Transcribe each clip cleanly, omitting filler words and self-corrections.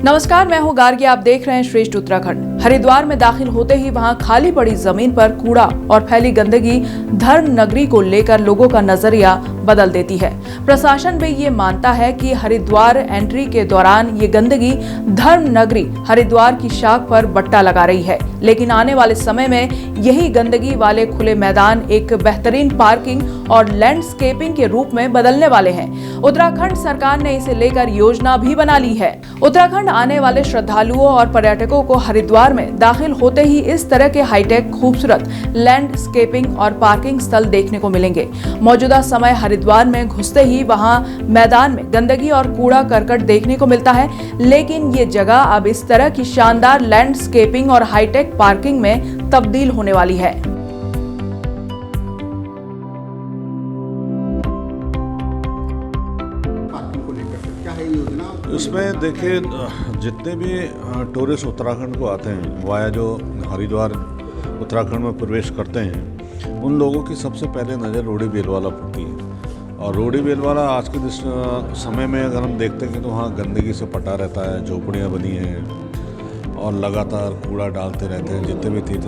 नमस्कार, मैं हूं गार्गी। आप देख रहे हैं श्रेष्ठ उत्तराखंड। हरिद्वार में दाखिल होते ही वहां खाली पड़ी जमीन पर कूड़ा और फैली गंदगी धर्म नगरी को लेकर लोगों का नजरिया बदल देती है। प्रशासन भी ये मानता है कि हरिद्वार एंट्री के दौरान ये गंदगी धर्म नगरी हरिद्वार की शाख पर बट्टा लगा रही है, लेकिन आने वाले समय में यही गंदगी वाले खुले मैदान एक बेहतरीन पार्किंग और लैंडस्केपिंग के रूप में बदलने वाले हैं। उत्तराखंड सरकार ने इसे लेकर योजना भी बना ली है। उत्तराखंड आने वाले श्रद्धालुओं और पर्यटकों को हरिद्वार में दाखिल होते ही इस तरह के हाईटेक खूबसूरत लैंडस्केपिंग और पार्किंग स्थल देखने को मिलेंगे। मौजूदा समय हरिद्वार में घुसते ही वहां मैदान में गंदगी और कूड़ा करकट देखने को मिलता है, लेकिन ये जगह अब इस तरह की शानदार लैंडस्केपिंग और हाईटेक पार्किंग में तब्दील होने वाली है। इसमें देखिए, जितने भी टूरिस्ट उत्तराखंड को आते हैं वाया जो हरिद्वार उत्तराखंड में प्रवेश करते हैं, उन लोगों की सबसे पहले नज़र रोडी बेलवाला पड़ती है। और रोडी बेलवाला आज के समय में अगर हम देखते हैं तो वहाँ गंदगी से पटा रहता है, झोपड़ियाँ बनी हैं और लगातार कूड़ा डालते रहते हैं। जितने भी तीर्थ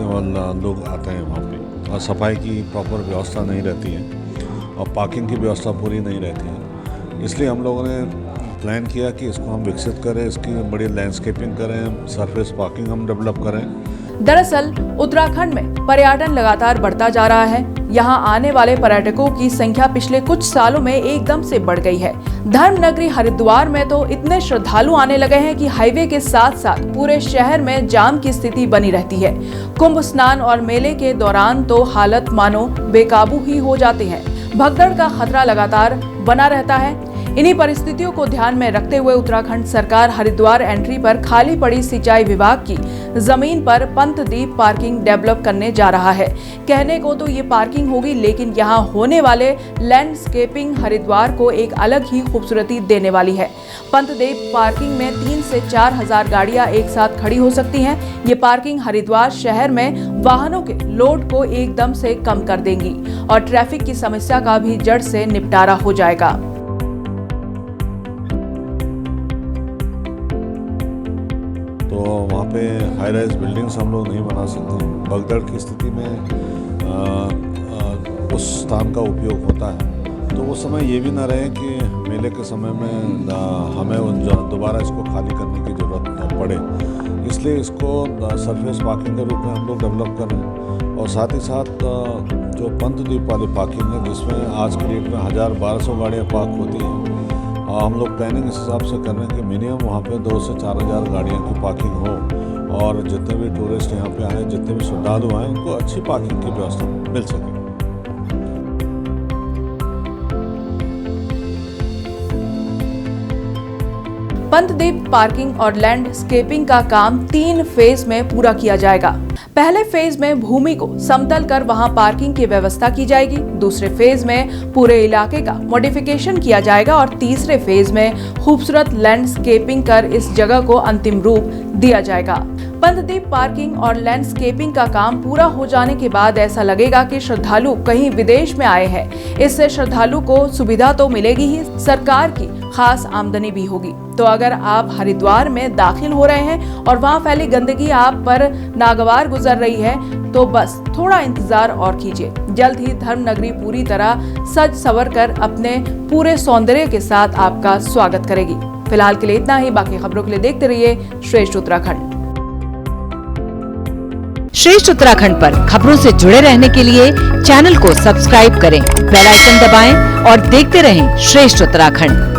लोग आते हैं वहाँ पे, और सफाई की प्रॉपर व्यवस्था नहीं रहती है और पार्किंग की व्यवस्था पूरी नहीं रहती है। इसलिए हम लोगों ने प्लान किया कि इसको हम विकसित करें, इसकी बड़ी लैंडस्केपिंग करें, सरफेस पार्किंग हम डेवलप करें। दरअसल उत्तराखंड में पर्यटन लगातार बढ़ता जा रहा है। यहाँ आने वाले पर्यटकों की संख्या पिछले कुछ सालों में एकदम से बढ़ गई है। धर्म नगरी हरिद्वार में तो इतने श्रद्धालु आने लगे हैं कि हाईवे के साथ साथ पूरे शहर में जाम की स्थिति बनी रहती है। कुंभ स्नान और मेले के दौरान तो हालत मानो बेकाबू ही हो जाते हैं। भगदड़ का खतरा लगातार बना रहता है। इन्हीं परिस्थितियों को ध्यान में रखते हुए उत्तराखंड सरकार हरिद्वार एंट्री पर खाली पड़ी सिंचाई विभाग की जमीन पर पंतद्वीप पार्किंग डेवलप करने जा रहा है। कहने को तो ये पार्किंग होगी, लेकिन यहाँ होने वाले लैंडस्केपिंग हरिद्वार को एक अलग ही खूबसूरती देने वाली है। पंतद्वीप पार्किंग में 3 से 4 हजार गाड़ियां एक साथ खड़ी हो सकती हैं। ये पार्किंग हरिद्वार शहर में वाहनों के लोड को एकदम से कम कर देंगी और ट्रैफिक की समस्या का भी जड़ से निपटारा हो जाएगा। तो वहाँ पे हाई राइज बिल्डिंग्स हम लोग नहीं बना सकते। भगदड़ की स्थिति में उस स्थान का उपयोग होता है, तो वो समय ये भी ना रहे कि मेले के समय में हमें दोबारा इसको खाली करने की ज़रूरत पड़े। इसलिए इसको सरफेस पार्किंग के रूप में हम लोग डेवलप कर रहे हैं। और साथ ही साथ जो पंतद्वीप वाली पार्किंग है, जिसमें आज के डेट में 1000-1200 गाड़ियाँ पार्क होती हैं, हम लोग प्लानिंग इस हिसाब से कर रहे हैं कि मिनिमम वहाँ पे 2 से 4 हज़ार गाड़ियों की पार्किंग हो और जितने भी टूरिस्ट यहाँ पे आए, जितने भी श्रद्धालु आए, उनको अच्छी पार्किंग की व्यवस्था मिल सके। पंतद्वीप पार्किंग और लैंडस्केपिंग का काम 3 फेज में पूरा किया जाएगा। पहले फेज में भूमि को समतल कर वहां पार्किंग की व्यवस्था की जाएगी। दूसरे फेज में पूरे इलाके का मॉडिफिकेशन किया जाएगा और तीसरे फेज में खूबसूरत लैंडस्केपिंग कर इस जगह को अंतिम रूप दिया जाएगा। पंतद्वीप पार्किंग और लैंडस्केपिंग का काम पूरा हो जाने के बाद ऐसा लगेगा कि श्रद्धालु कहीं विदेश में आए हैं। इससे श्रद्धालु को सुविधा तो मिलेगी ही, सरकार की खास आमदनी भी होगी। तो अगर आप हरिद्वार में दाखिल हो रहे हैं और वहां फैली गंदगी आप पर नागवार गुजर रही है, तो बस थोड़ा इंतजार और कीजिए। जल्द ही धर्म नगरी पूरी तरह सज संवर कर अपने पूरे सौंदर्य के साथ आपका स्वागत करेगी। फिलहाल के लिए इतना ही। बाकी खबरों के लिए देखते रहिए श्रेष्ठ उत्तराखंड। श्रेष्ठ उत्तराखंड पर खबरों से जुड़े रहने के लिए चैनल को सब्सक्राइब करें, बेल आइकन दबाएं और देखते रहें श्रेष्ठ उत्तराखंड।